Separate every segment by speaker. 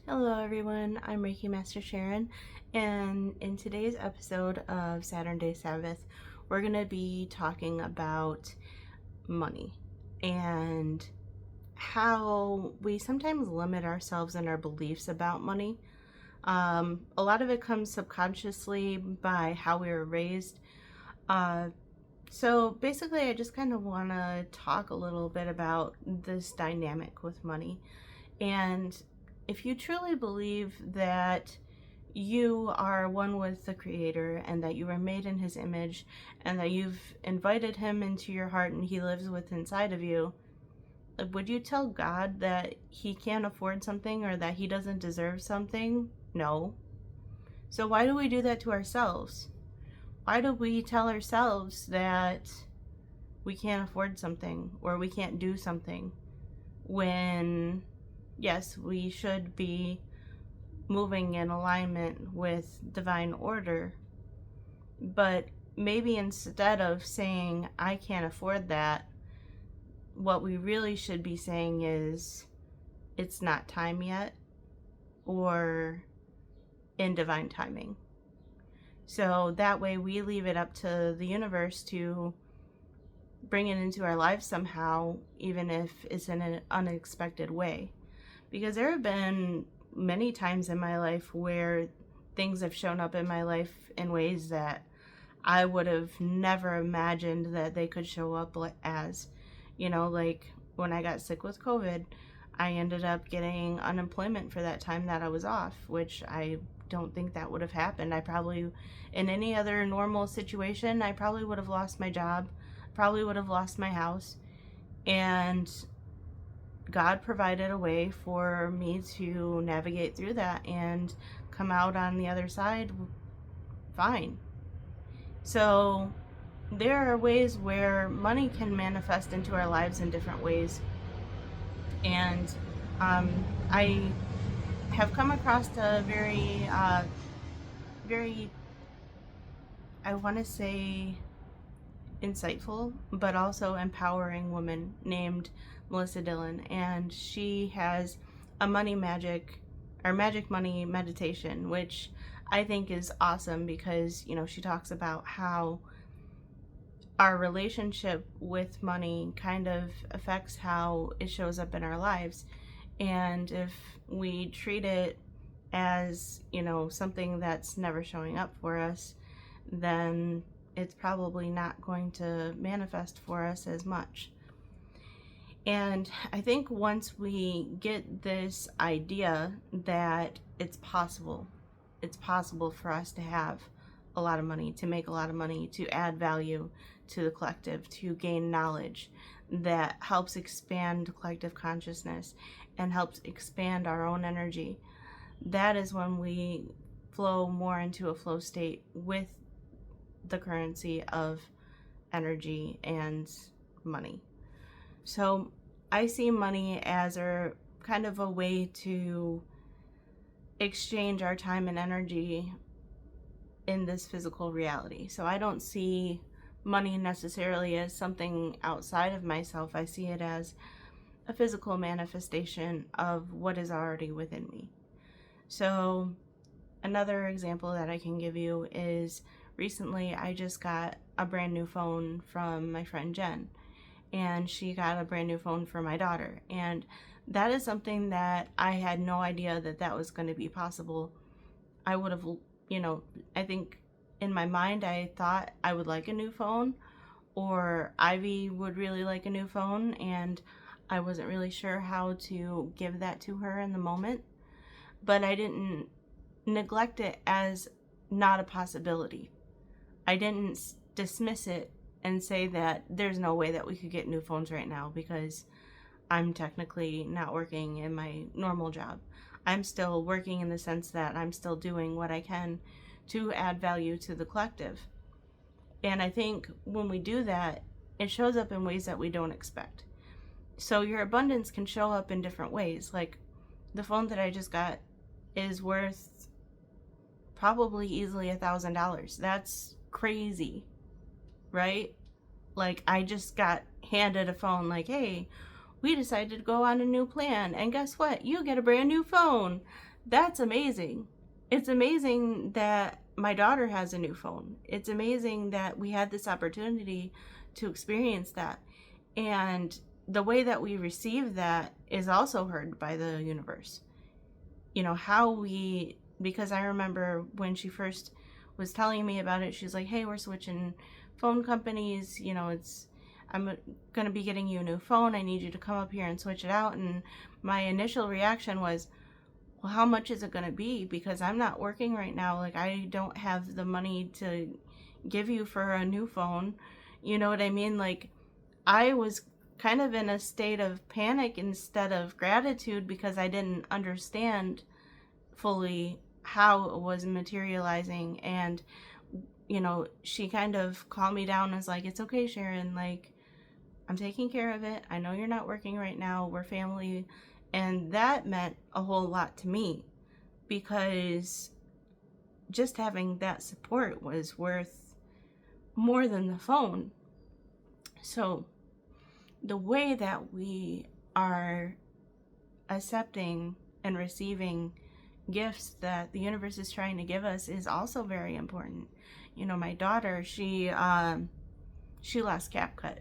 Speaker 1: Hello everyone, I'm Reiki Master Sharon, and in today's episode of Saturn Day Sabbath, we're going to be talking about money and how we sometimes limit ourselves in our beliefs about money. A lot of it comes subconsciously by how we were raised. So basically, I just kind of want to talk a little bit about this dynamic with money. And if you truly believe that you are one with the Creator and that you were made in His image and that you've invited Him into your heart and He lives within inside of you, would you tell God that He can't afford something or that He doesn't deserve something? No. So why do we do that to ourselves? Why do we tell ourselves that we can't afford something or we can't do something when, yes, we should be moving in alignment with divine order, but maybe instead of saying, I can't afford that, what we really should be saying is, it's not time yet, or in divine timing. So that way we leave it up to the universe to bring it into our lives somehow, even if it's in an unexpected way. Because there have been many times in my life where things have shown up in my life in ways that I would have never imagined that they could show up as. Like when I got sick with COVID, I ended up getting unemployment for that time that I was off, which I don't think that would have happened. I probably, in any other normal situation, I probably would have lost my job, probably would have lost my house, and God provided a way for me to navigate through that and come out on the other side fine. So there are ways where money can manifest into our lives in different ways. And I have come across a very, I want to say, insightful but also empowering woman named Melissa Dillon, and she has a magic money meditation, which I think is awesome because she talks about how our relationship with money kind of affects how it shows up in our lives. And if we treat it as something that's never showing up for us, then it's probably not going to manifest for us as much. And I think once we get this idea that it's possible for us to have a lot of money, to make a lot of money, to add value to the collective, to gain knowledge that helps expand collective consciousness and helps expand our own energy, that is when we flow more into a flow state with the currency of energy and money. So I see money as a kind of a way to exchange our time and energy in this physical reality. So I don't see money necessarily as something outside of myself. I see it as a physical manifestation of what is already within me. So another example that I can give you is recently I just got a brand new phone from my friend Jen, and she got a brand new phone for my daughter. And that is something that I had no idea that was going to be possible. I would have, I think in my mind I thought I would like a new phone, or Ivy would really like a new phone, and I wasn't really sure how to give that to her in the moment. But I didn't neglect it as not a possibility. I didn't dismiss it and say that there's no way that we could get new phones right now because I'm technically not working in my normal job. I'm still working in the sense that I'm still doing what I can to add value to the collective. And I think when we do that, it shows up in ways that we don't expect. So your abundance can show up in different ways. Like the phone that I just got is worth probably easily $1,000. That's crazy, right? Like I just got handed a phone like, hey, we decided to go on a new plan, and guess what? You get a brand new phone. That's amazing. It's amazing that my daughter has a new phone. It's amazing that we had this opportunity to experience that. And the way that we receive that is also heard by the universe. You know, how we, because I remember when she first was telling me about it, she's like, hey, we're switching phone companies. You know, I'm going to be getting you a new phone. I need you to come up here and switch it out. And my initial reaction was, well, how much is it going to be? Because I'm not working right now. Like, I don't have the money to give you for a new phone. You know what I mean? Like, I was kind of in a state of panic instead of gratitude because I didn't understand fully how it was materializing. And, you know, she kind of calmed me down and was like, it's okay, Sharon. Like, I'm taking care of it. I know you're not working right now. We're family. And that meant a whole lot to me because just having that support was worth more than the phone. So the way that we are accepting and receiving gifts that the universe is trying to give us is also very important. You know, my daughter, she lost CapCut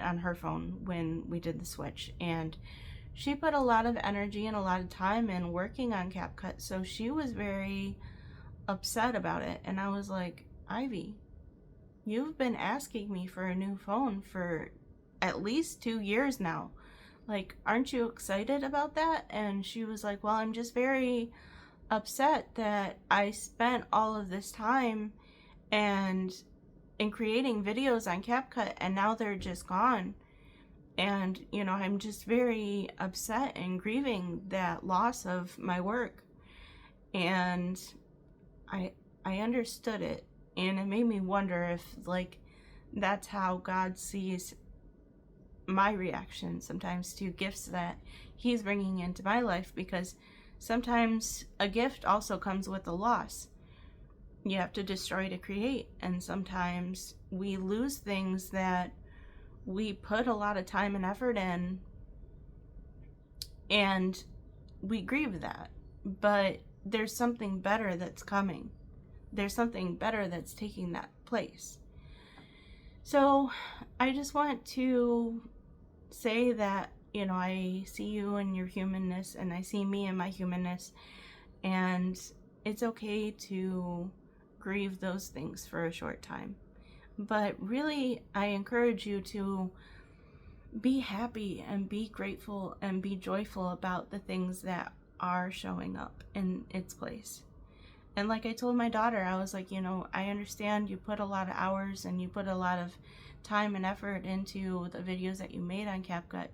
Speaker 1: on her phone when we did the switch, and she put a lot of energy and a lot of time in working on CapCut, so she was very upset about it. And I was like, Ivy, you've been asking me for a new phone for at least 2 years now. Like, aren't you excited about that? And she was like, well, I'm just very upset that I spent all of this time and in creating videos on CapCut and now they're just gone. And, you know, I'm just very upset and grieving that loss of my work. And I understood it, and it made me wonder if, like, that's how God sees my reaction sometimes to gifts that he's bringing into my life, because sometimes a gift also comes with a loss. You have to destroy to create, and sometimes we lose things that we put a lot of time and effort in, and we grieve that. But there's something better that's coming. There's something better that's taking that place. So I just want to say that, you know, I see you in your humanness, and I see me in my humanness, and it's okay to grieve those things for a short time. But really, I encourage you to be happy and be grateful and be joyful about the things that are showing up in its place. And like I told my daughter, I was like, you know, I understand you put a lot of hours and you put a lot of time and effort into the videos that you made on CapCut,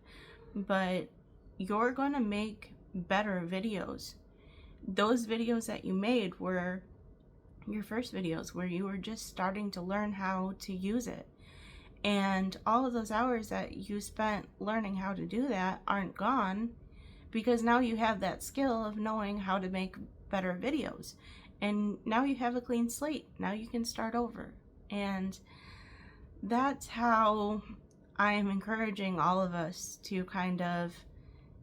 Speaker 1: but you're going to make better videos. Those videos that you made were your first videos where you were just starting to learn how to use it. And all of those hours that you spent learning how to do that aren't gone, because now you have that skill of knowing how to make better videos. And now you have a clean slate. Now you can start over. And that's how I am encouraging all of us to kind of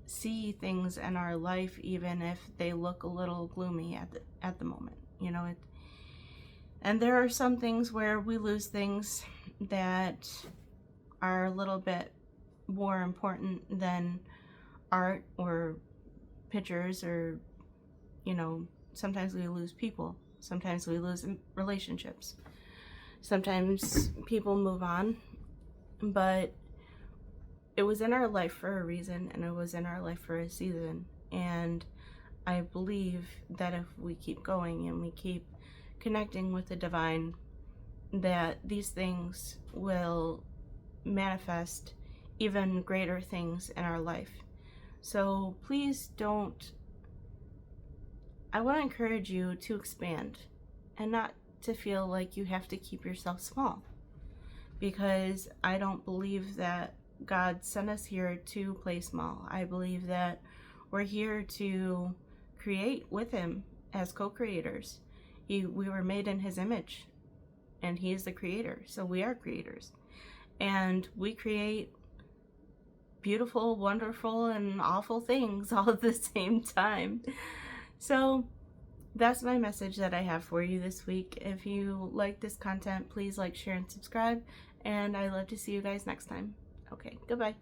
Speaker 1: see things in our life, even if they look a little gloomy at the moment. You know, and there are some things where we lose things that are a little bit more important than art or pictures, or, you know, sometimes we lose people. Sometimes we lose relationships. Sometimes people move on, but it was in our life for a reason, and it was in our life for a season. And I believe that if we keep going and we keep connecting with the divine, that these things will manifest even greater things in our life. So please don't, I want to encourage you to expand and not to feel like you have to keep yourself small, because I don't believe that God sent us here to play small. I believe that we're here to create with him as co-creators. We were made in his image, and he is the creator, so we are creators. And we create beautiful, wonderful, and awful things all at the same time. So that's my message that I have for you this week. If you like this content, please like, share, and subscribe. And I love to see you guys next time. Okay, goodbye.